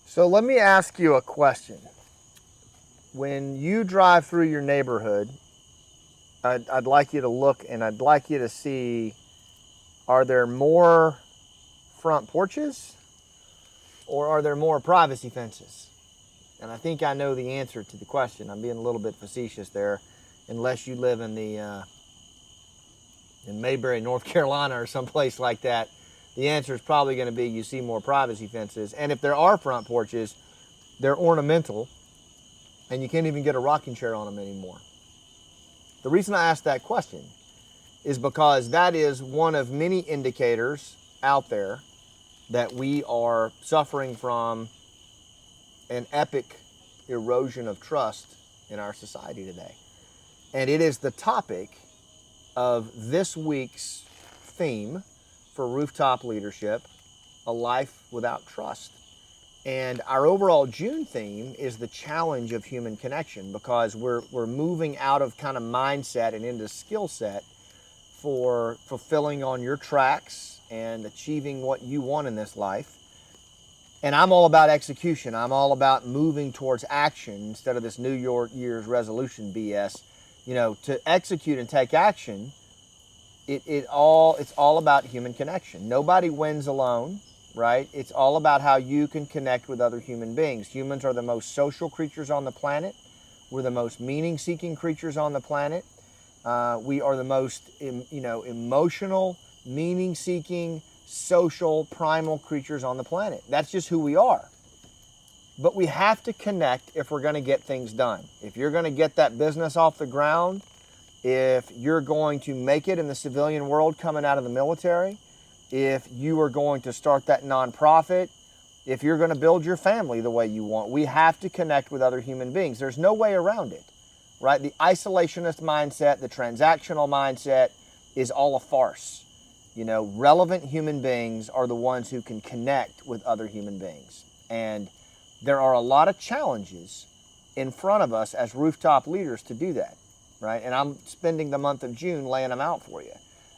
So let me ask you a question. When you drive through your neighborhood, I'd like you to look and I'd like you to see, are there more front porches or are there more privacy fences? And I think I know the answer to the question. I'm being a little bit facetious there, unless you live in Mayberry, North Carolina or someplace like that. The answer is probably going to be you see more privacy fences. And if there are front porches, they're ornamental, and you can't even get a rocking chair on them anymore. The reason I asked that question is because that is one of many indicators out there that we are suffering from an epic erosion of trust in our society today. And it is the topic of this week's theme for Rooftop Leadership, A Life Without Trust. And our overall June theme is the challenge of human connection, because we're moving out of kind of mindset and into skill set for fulfilling on your tracks and achieving what you want in this life. And I'm all about execution. I'm all about moving towards action instead of this New Year's resolution BS. You know, to execute and take action, it's all about human connection. Nobody wins alone, right? It's all about how you can connect with other human beings. Humans are the most social creatures on the planet. We're the most meaning-seeking creatures on the planet. We are the most, emotional, meaning-seeking, social, primal creatures on the planet. That's just who we are. But we have to connect if we're going to get things done. If you're going to get that business off the ground, if you're going to make it in the civilian world coming out of the military, if you are going to start that nonprofit, if you're going to build your family the way you want, we have to connect with other human beings. There's no way around it, right? The isolationist mindset, the transactional mindset is all a farce. You know, relevant human beings are the ones who can connect with other human beings. And there are a lot of challenges in front of us as rooftop leaders to do that, right? And I'm spending the month of June laying them out for you.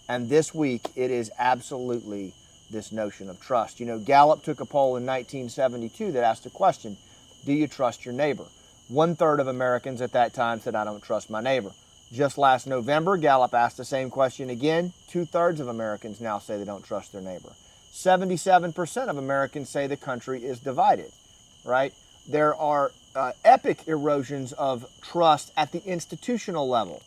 And this week, it is absolutely this notion of trust. You know, Gallup took a poll in 1972 that asked a question, do you trust your neighbor? 1/3 of Americans at that time said, I don't trust my neighbor. Just last November, Gallup asked the same question again. 2/3 of Americans now say they don't trust their neighbor. 77% of Americans say the country is divided, right? There are epic erosions of trust at the institutional level,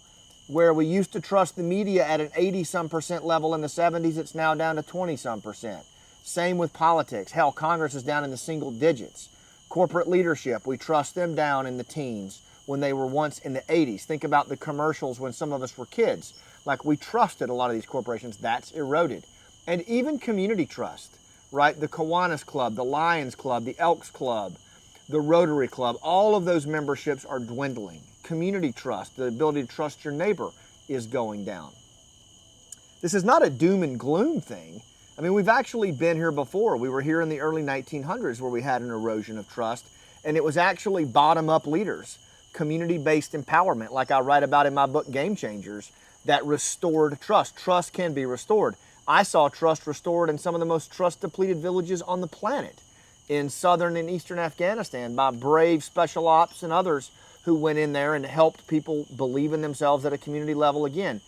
where we used to trust the media at an 80-some% level in the 70s, it's now down to 20-some%. Same with politics. Hell, Congress is down in the single digits. Corporate leadership, we trust them down in the teens when they were once in the 80s. Think about the commercials when some of us were kids. Like, we trusted a lot of these corporations. That's eroded. And even community trust, right? The Kiwanis Club, the Lions Club, the Elks Club, the Rotary Club, all of those memberships are dwindling. Community trust, the ability to trust your neighbor, is going down. This is not a doom and gloom thing. I mean, we've actually been here before. We were here in the early 1900s where we had an erosion of trust, and it was actually bottom-up leaders, community-based empowerment, like I write about in my book, Game Changers, that restored trust. Trust can be restored. I saw trust restored in some of the most trust-depleted villages on the planet, in southern and eastern Afghanistan, by brave special ops and others who went in there and helped people believe in themselves at a community level again.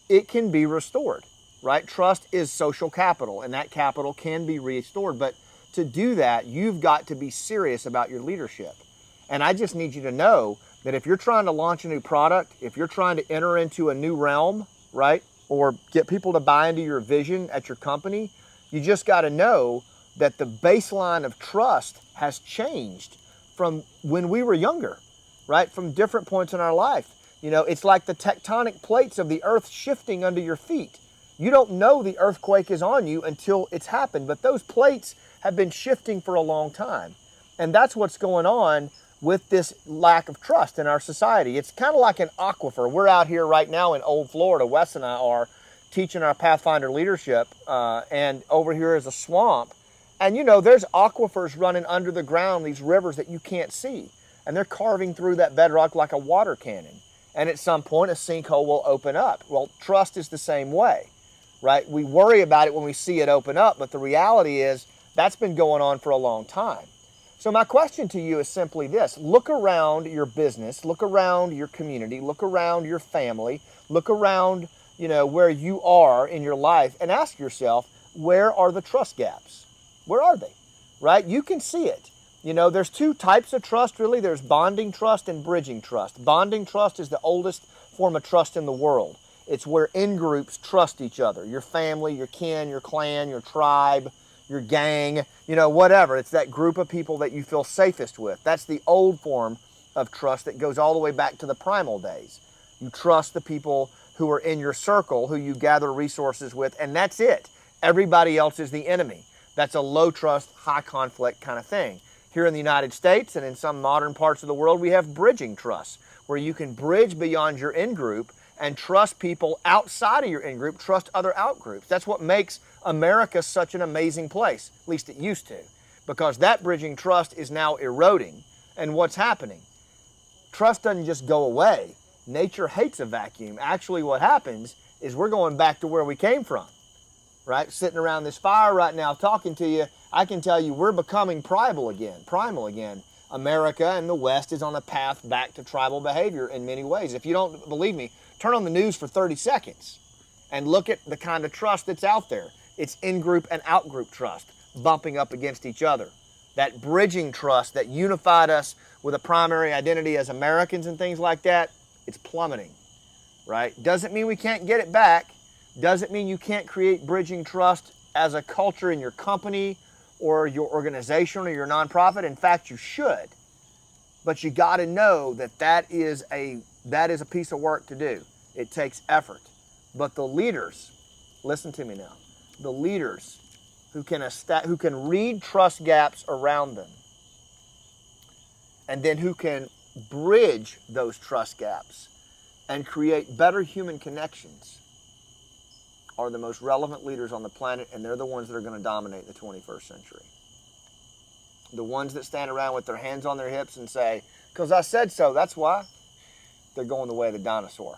It can be restored, right? Trust is social capital, and that capital can be restored. But to do that, you've got to be serious about your leadership. And I just need you to know that if you're trying to launch a new product, if you're trying to enter into a new realm, right, or get people to buy into your vision at your company, you just got to know that the baseline of trust has changed from when we were younger, right? From different points in our life. You know, it's like the tectonic plates of the earth shifting under your feet. You don't know the earthquake is on you until it's happened, but those plates have been shifting for a long time. And that's what's going on with this lack of trust in our society. It's kind of like an aquifer. We're out here right now in Old Florida, Wes and I are teaching our Pathfinder leadership, and over here is a swamp. And you know, there's aquifers running under the ground, these rivers that you can't see. and they're carving through that bedrock like a water cannon. And at some point, a sinkhole will open up. Well, trust is the same way, right? We worry about it when we see it open up, but the reality is that's been going on for a long time. So my question to you is simply this. Look around your business, look around your community, look around your family, look around, where you are in your life, and ask yourself, where are the trust gaps? Where are they, right? You can see it. There's two types of trust, really. There's bonding trust and bridging trust. Bonding trust is the oldest form of trust in the world. It's where in-groups trust each other. Your family, your kin, your clan, your tribe, your gang, whatever. It's that group of people that you feel safest with. That's the old form of trust that goes all the way back to the primal days. You trust the people who are in your circle, who you gather resources with, and that's it. Everybody else is the enemy. That's a low trust, high conflict kind of thing. Here in the United States and in some modern parts of the world, we have bridging trust, where you can bridge beyond your in-group and trust people outside of your in-group, trust other out-groups. That's what makes America such an amazing place, at least it used to, because that bridging trust is now eroding. And what's happening? Trust doesn't just go away. Nature hates a vacuum. Actually, what happens is we're going back to where we came from, right? Sitting around this fire right now talking to you, I can tell you we're becoming primal again. America and the West is on a path back to tribal behavior in many ways. If you don't believe me, turn on the news for 30 seconds and look at the kind of trust that's out there. It's in-group and out-group trust bumping up against each other. That bridging trust that unified us with a primary identity as Americans and things like that, it's plummeting, right? Doesn't mean we can't get it back. Doesn't mean you can't create bridging trust as a culture in your company or your organization or your nonprofit. In fact, you should. But you got to know that that is a piece of work to do. It takes effort. But the leaders, listen to me now, the leaders who can read trust gaps around them and then who can bridge those trust gaps and create better human connections are the most relevant leaders on the planet, and they're the ones that are going to dominate the 21st century. The ones that stand around with their hands on their hips and say, because I said so, that's why, they're going the way of the dinosaur.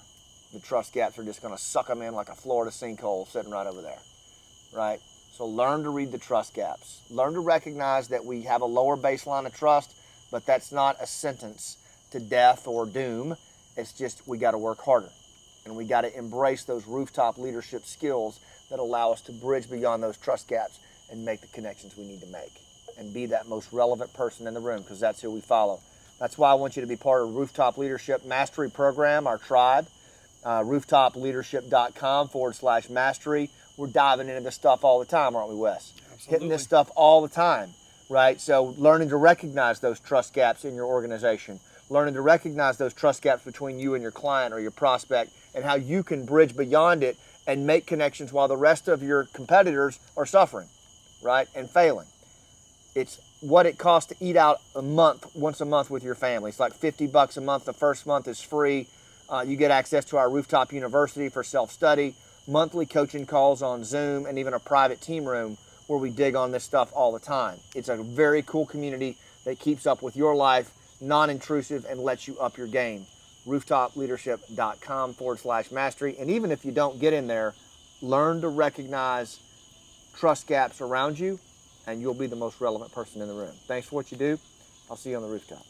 The trust gaps are just going to suck them in like a Florida sinkhole sitting right over there, right? So learn to read the trust gaps. Learn to recognize that we have a lower baseline of trust, but that's not a sentence to death or doom. It's just we got to work harder. And we got to embrace those rooftop leadership skills that allow us to bridge beyond those trust gaps and make the connections we need to make and be that most relevant person in the room, because that's who we follow. That's why I want you to be part of Rooftop Leadership Mastery Program, our tribe, rooftopleadership.com/mastery. We're diving into this stuff all the time, aren't we, Wes? Absolutely. Hitting this stuff all the time, right? So learning to recognize those trust gaps in your organization, learning to recognize those trust gaps between you and your client or your prospect, and how you can bridge beyond it and make connections while the rest of your competitors are suffering, right, and failing. It's what it costs to eat out once a month with your family. It's like $50 a month. The first month is free. You get access to our Rooftop University for self-study, monthly coaching calls on Zoom, and even a private team room where we dig on this stuff all the time. It's a very cool community that keeps up with your life, non-intrusive, and lets you up your game. rooftopleadership.com/mastery. And even if you don't get in there, learn to recognize trust gaps around you, and you'll be the most relevant person in the room. Thanks for what you do. I'll see you on the rooftop.